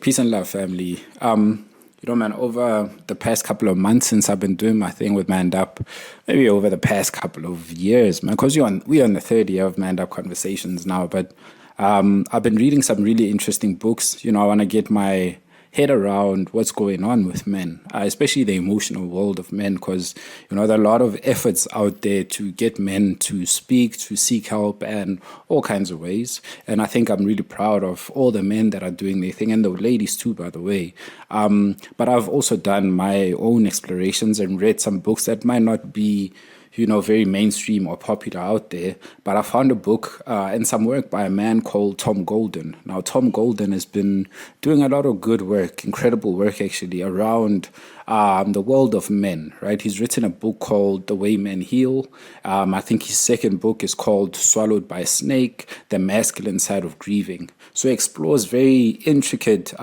Peace and love, family. Man, over the past couple of months since I've been doing my thing with Manned Up, maybe over the past couple of years, man, because we're on the third year of Manned Up Conversations now, but I've been reading some really interesting books. I want to get my head around what's going on with men, especially the emotional world of men, because there are a lot of efforts out there to get men to speak, to seek help, and all kinds of ways. And I think I'm really proud of all the men that are doing their thing, and the ladies too, by the way. But I've also done my own explorations and read some books that might not be very mainstream or popular out there. But I found a book and some work by a man called Tom Golden. Now, Tom Golden has been doing a lot of good work, incredible work actually, around the world of men, right? He's written a book called The Way Men Heal. I think his second book is called Swallowed by a Snake, The Masculine Side of Grieving. So he explores very intricate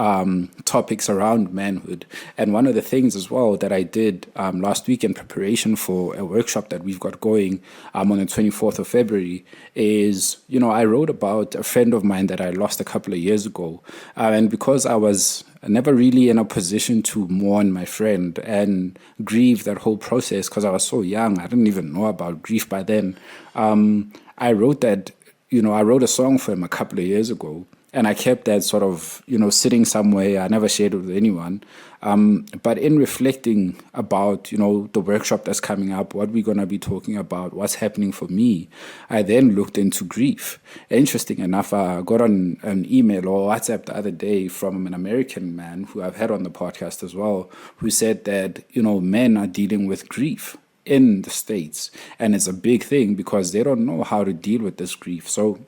topics around manhood. And one of the things as well that I did last week in preparation for a workshop that we've got going on the 24th of February is, I wrote about a friend of mine that I lost a couple of years ago. And because I was never really in a position to mourn my friend and grieve that whole process because I was so young, I didn't even know about grief by then. I wrote that, I wrote a song for him a couple of years ago. And I kept that sort of, sitting somewhere. I never shared it with anyone. But in reflecting about, the workshop that's coming up, what we're going to be talking about, what's happening for me, I then looked into grief. Interesting enough, I got on an email or WhatsApp the other day from an American man who I've had on the podcast as well, who said that, men are dealing with grief in the States. And it's a big thing because they don't know how to deal with this grief. So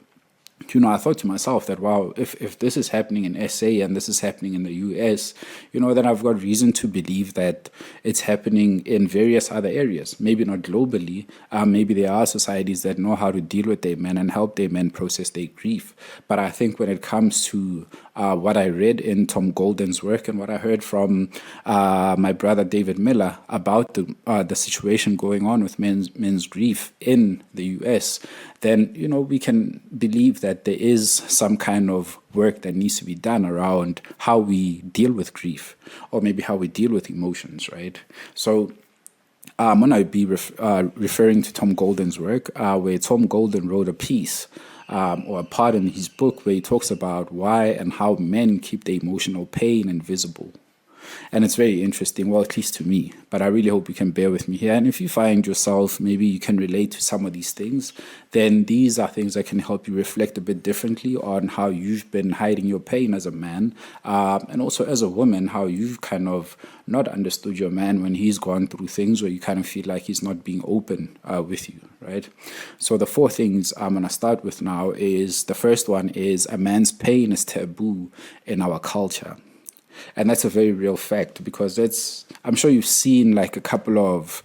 I thought to myself that, wow, if this is happening in SA and this is happening in the US, then I've got reason to believe that it's happening in various other areas. Maybe not globally. Maybe there are societies that know how to deal with their men and help their men process their grief. But I think when it comes to what I read in Tom Golden's work and what I heard from my brother David Miller about the situation going on with men's grief in the US, then we can believe that there is some kind of work that needs to be done around how we deal with grief, or maybe how we deal with emotions, right? So I'm going to be referring to Tom Golden's work, where Tom Golden wrote a piece or a part in his book where he talks about why and how men keep their emotional pain invisible. And it's very interesting, well, at least to me, but I really hope you can bear with me here. And if you find yourself, maybe you can relate to some of these things, then these are things that can help you reflect a bit differently on how you've been hiding your pain as a man, and also as a woman, how you've kind of not understood your man when he's gone through things where you kind of feel like he's not being open with you, right? So the four things I'm going to start with now is, the first one is a man's pain is taboo in our culture. And that's a very real fact, because I'm sure you've seen like a couple of,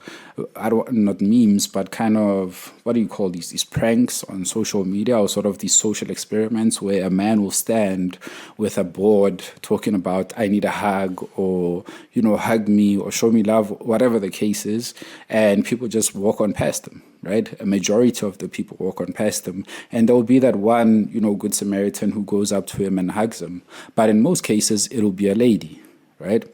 not memes, but kind of, what do you call these pranks on social media, or sort of these social experiments where a man will stand with a board talking about, I need a hug, or, hug me or show me love, whatever the case is. And people just walk on past them, right? A majority of the people walk on past him, and there will be that one, good Samaritan who goes up to him and hugs him. But in most cases, it'll be a lady, right?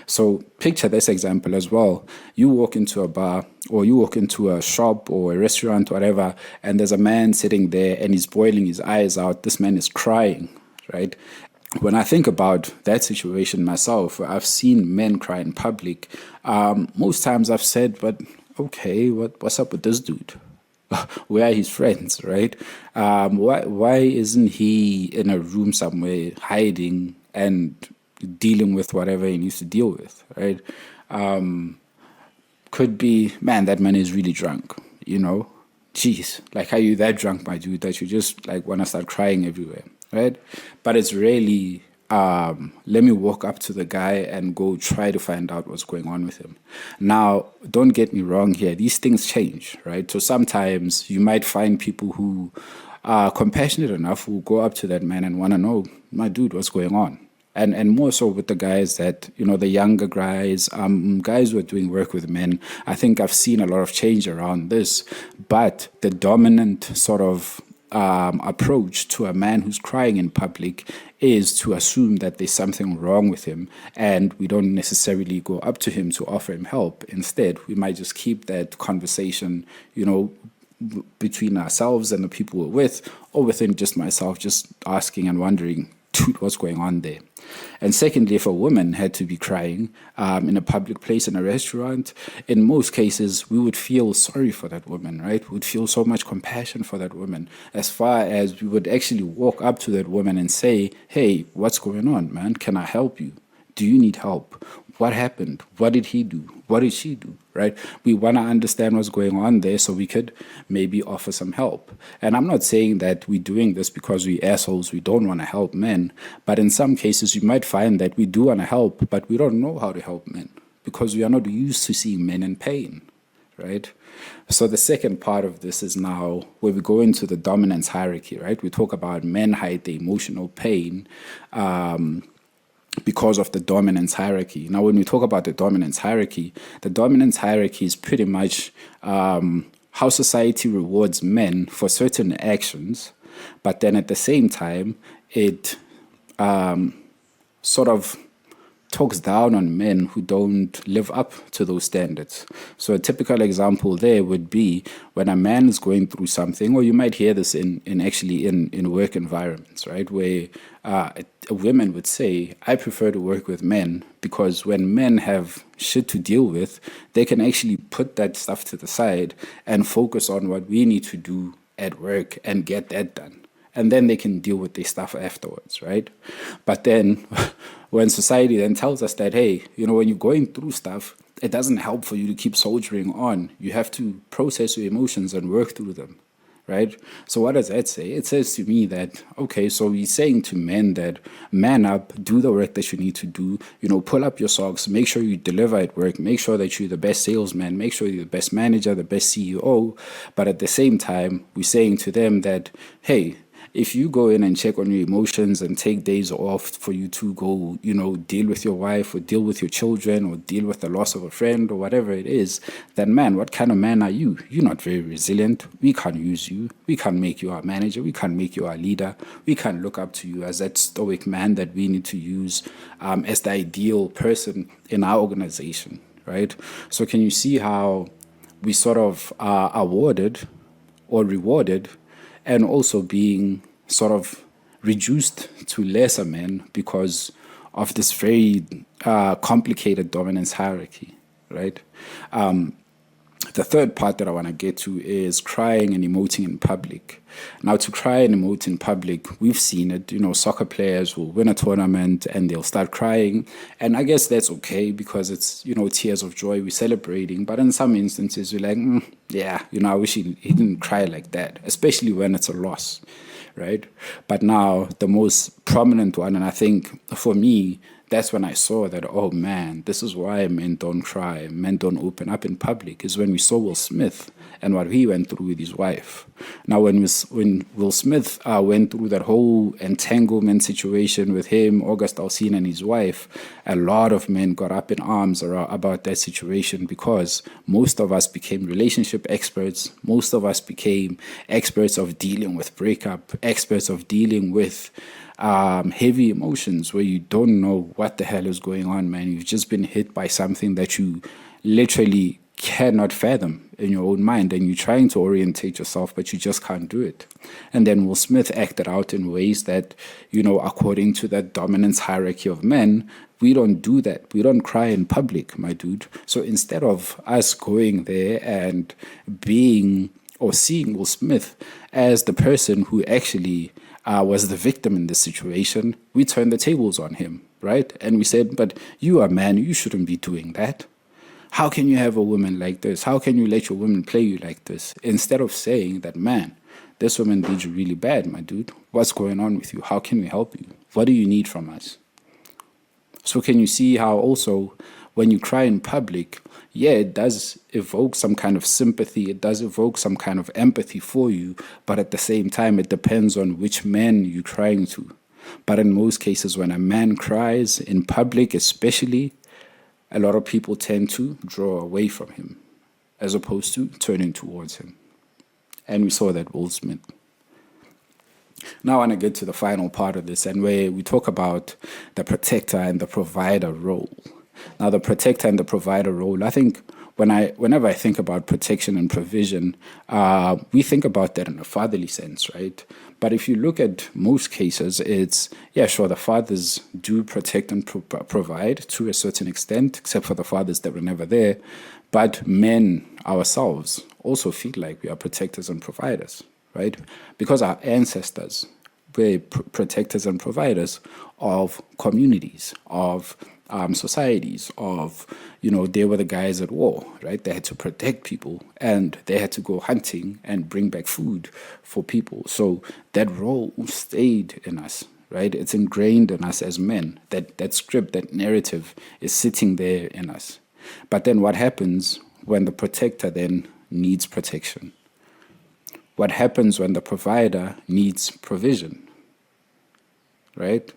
So picture this example as well. You walk into a bar, or you walk into a shop or a restaurant, whatever, and there's a man sitting there and he's boiling his eyes out. This man is crying, right? When I think about that situation myself, where I've seen men cry in public, most times I've said, but okay, what's up with this dude? Where are his friends, right? Why isn't he in a room somewhere hiding and dealing with whatever he needs to deal with, right? Could be, man, that man is really drunk, Jeez, like, are you that drunk, my dude, that you just like want to start crying everywhere, right? But it's really, let me walk up to the guy and go try to find out what's going on with him. Now, don't get me wrong here. These things change, right? So sometimes you might find people who are compassionate enough who go up to that man and want to know, my dude, what's going on? And more so with the guys that, the younger guys, guys who are doing work with men. I think I've seen a lot of change around this, but the dominant sort of approach to a man who's crying in public is to assume that there's something wrong with him, and we don't necessarily go up to him to offer him help. Instead, we might just keep that conversation, between ourselves and the people we're with, or within just myself, just asking and wondering, dude, what's going on there? And secondly, if a woman had to be crying in a public place, in a restaurant, in most cases, we would feel sorry for that woman, right? We would feel so much compassion for that woman, as far as we would actually walk up to that woman and say, hey, what's going on, man? Can I help you? Do you need help? What happened? What did he do? What did she do? Right? We want to understand what's going on there so we could maybe offer some help. And I'm not saying that we're doing this because we're assholes, we don't want to help men. But in some cases, you might find that we do want to help, but we don't know how to help men because we are not used to seeing men in pain. Right? So the second part of this is now where we go into the dominance hierarchy, right? We talk about men hide the emotional pain because of the dominance hierarchy. Now, when we talk about the dominance hierarchy is pretty much how society rewards men for certain actions, but then at the same time, it sort of talks down on men who don't live up to those standards. So a typical example there would be when a man is going through something, or you might hear this in work environments, right, where women would say, I prefer to work with men because when men have shit to deal with, they can actually put that stuff to the side and focus on what we need to do at work and get that done. And then they can deal with their stuff afterwards, right? But then when society then tells us that, hey, when you're going through stuff, it doesn't help for you to keep soldiering on. You have to process your emotions and work through them, right? So what does that say? It says to me that, okay, so he's saying to men that man up, do the work that you need to do, pull up your socks, make sure you deliver at work, make sure that you're the best salesman, make sure you're the best manager, the best CEO. But at the same time, we're saying to them that, hey, if you go in and check on your emotions and take days off for you to go, deal with your wife or deal with your children or deal with the loss of a friend or whatever it is, then man, what kind of man are you? You're not very resilient. We can't use you. We can't make you our manager. We can't make you our leader. We can't look up to you as that stoic man that we need to use as the ideal person in our organization, right? So can you see how we sort of are awarded or rewarded and also being sort of reduced to lesser men because of this very complicated dominance hierarchy, right? The third part that I want to get to is crying and emoting in public. Now, to cry and emote in public, we've seen it. Soccer players will win a tournament and they'll start crying. And I guess that's okay because it's, tears of joy, we're celebrating. But in some instances, we're like, yeah, I wish he didn't cry like that, especially when it's a loss, right? But now, the most prominent one, and I think for me, that's when I saw that, oh man, this is why men don't cry, men don't open up in public, is when we saw Will Smith and what he went through with his wife. Now, when Will Smith went through that whole entanglement situation with him, August Alsina, and his wife, a lot of men got up in arms about that situation because most of us became relationship experts. Most of us became experts of dealing with breakup, experts of dealing with heavy emotions where you don't know what the hell is going on, man. You've just been hit by something that you literally cannot fathom in your own mind, and you're trying to orientate yourself, but you just can't do it. And then Will Smith acted out in ways that, according to that dominance hierarchy of men, we don't do that. We don't cry in public, my dude. So instead of us going there and being or seeing Will Smith as the person who actually was the victim in this situation, we turned the tables on him, right? And we said, but you are a man, you shouldn't be doing that. How can you have a woman like this? How can you let your woman play you like this? Instead of saying that, man, this woman did you really bad, my dude. What's going on with you? How can we help you? What do you need from us? So can you see how also when you cry in public, yeah, it does evoke some kind of sympathy. It does evoke some kind of empathy for you. But at the same time, it depends on which man you're crying to. But in most cases, when a man cries in public, especially, a lot of people tend to draw away from him as opposed to turning towards him. And we saw that Will Smith. Now I want to get to the final part of this, and where we talk about the protector and the provider role. Now, the protector and the provider role, I think whenever I think about protection and provision, we think about that in a fatherly sense, right? But if you look at most cases, it's, yeah, sure, the fathers do protect and provide to a certain extent, except for the fathers that were never there. But men ourselves also feel like we are protectors and providers, right? Because our ancestors were protectors and providers of communities, of societies, of, they were the guys at war, right? They had to protect people, and they had to go hunting and bring back food for people. So that role stayed in us, right? It's ingrained in us as men. That script, that narrative is sitting there in us. But then what happens when the protector then needs protection? What happens when the provider needs provision, right?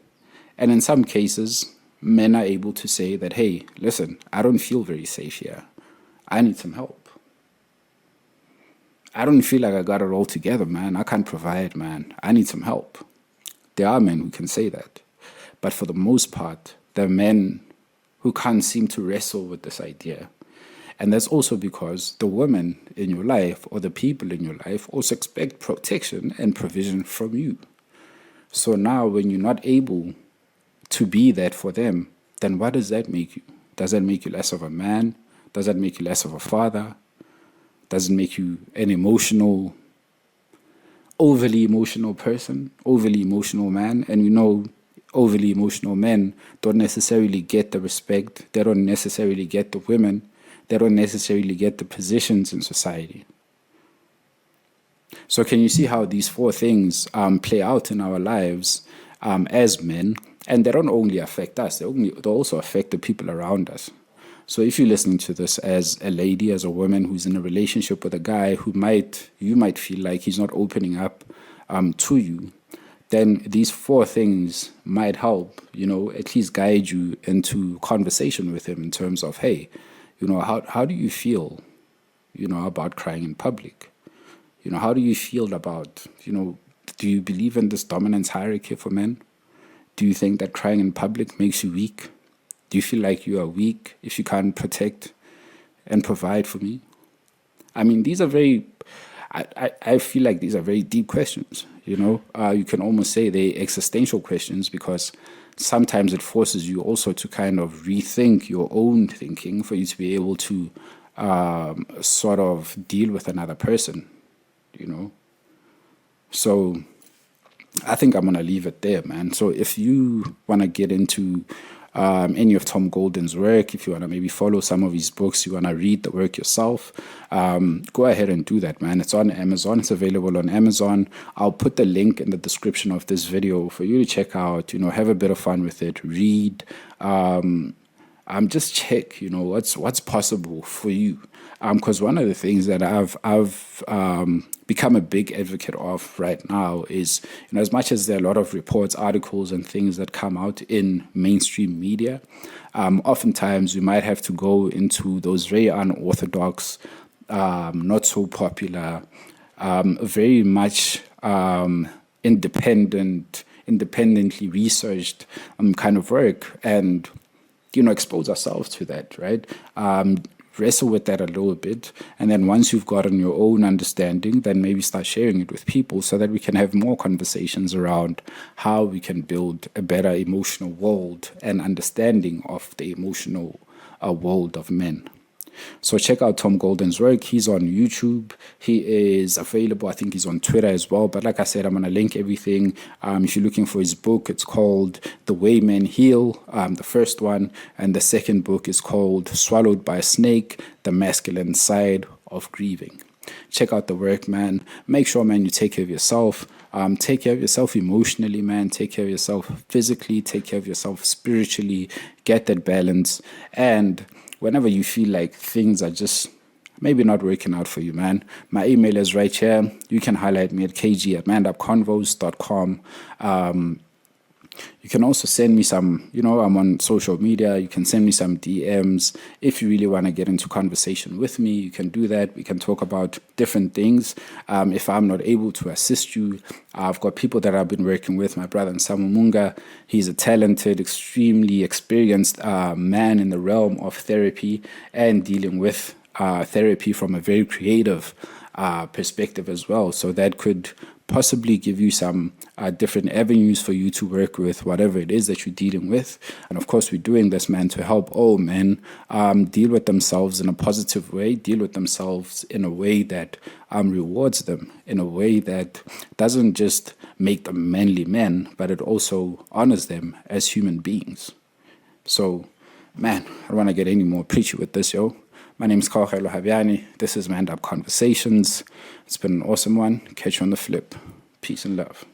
And in some cases, men are able to say that, hey, listen, I don't feel very safe here. I need some help. I don't feel like I got it all together, man. I can't provide, man. I need some help. There are men who can say that. But for the most part, there are men who can't seem to wrestle with this idea. And that's also because the women in your life or the people in your life also expect protection and provision from you. So now when you're not able to be that for them, then what does that make you? Does that make you less of a man? Does that make you less of a father? Does it make you an overly emotional person, overly emotional man? And overly emotional men don't necessarily get the respect. They don't necessarily get the women. They don't necessarily get the positions in society. So can you see how these four things play out in our lives as men? And they don't only affect us, they also affect the people around us. So if you're listening to this as a lady, as a woman who's in a relationship with a guy you might feel like he's not opening up to you, then these four things might help, at least guide you into conversation with him in terms of, hey, how do you feel, about crying in public? How do you feel about, do you believe in this dominance hierarchy for men? Do you think that crying in public makes you weak? Do you feel like you are weak if you can't protect and provide for me? I mean, these are I feel like these are very deep questions, you can almost say they're existential questions, because sometimes it forces you also to kind of rethink your own thinking for you to be able to sort of deal with another person, So I think I'm going to leave it there, man. So if you want to get into any of Tom Golden's work, if you want to maybe follow some of his books, you want to read the work yourself, go ahead and do that, man. It's on Amazon. It's available on Amazon. I'll put the link in the description of this video for you to check out, have a bit of fun with it, read, just check, what's possible for you. Because one of the things that I've become a big advocate of right now is, as much as there are a lot of reports, articles, and things that come out in mainstream media, oftentimes we might have to go into those very unorthodox, not so popular, very much independently researched kind of work, and expose ourselves to that, right? Wrestle with that a little bit, and then once you've gotten your own understanding, then maybe start sharing it with people so that we can have more conversations around how we can build a better emotional world and understanding of the emotional world of men. So check out Tom Golden's work. He's on YouTube. He is available. I think he's on Twitter as well. But like I said, I'm going to link everything. If you're looking for his book, it's called The Way Men Heal, the first one. And the second book is called Swallowed by a Snake, The Masculine Side of Grieving. Check out the work, man. Make sure, man, you take care of yourself. Take care of yourself emotionally, man. Take care of yourself physically. Take care of yourself spiritually. Get that balance. And whenever you feel like things are just maybe not working out for you, man, my email is right here. You can highlight me at kg@manupconvos.com. You can also send me some, I'm on social media. You can send me some DMs. If you really want to get into conversation with me, you can do that. We can talk about different things. If I'm not able to assist you, I've got people that I've been working with. My brother Nsamu Munga, he's a talented, extremely experienced man in the realm of therapy and dealing with therapy from a very creative perspective as well. So that could possibly give you some different avenues for you to work with whatever it is that you're dealing with. And of course, we're doing this, man, to help all men deal with themselves in a positive way, deal with themselves in a way that rewards them, in a way that doesn't just make them manly men, but it also honors them as human beings. So, man, I don't want to get any more preachy with this, yo. My name is Kaugelo Habiani. This is Manned Up Conversations. It's been an awesome one. Catch you on the flip. Peace and love.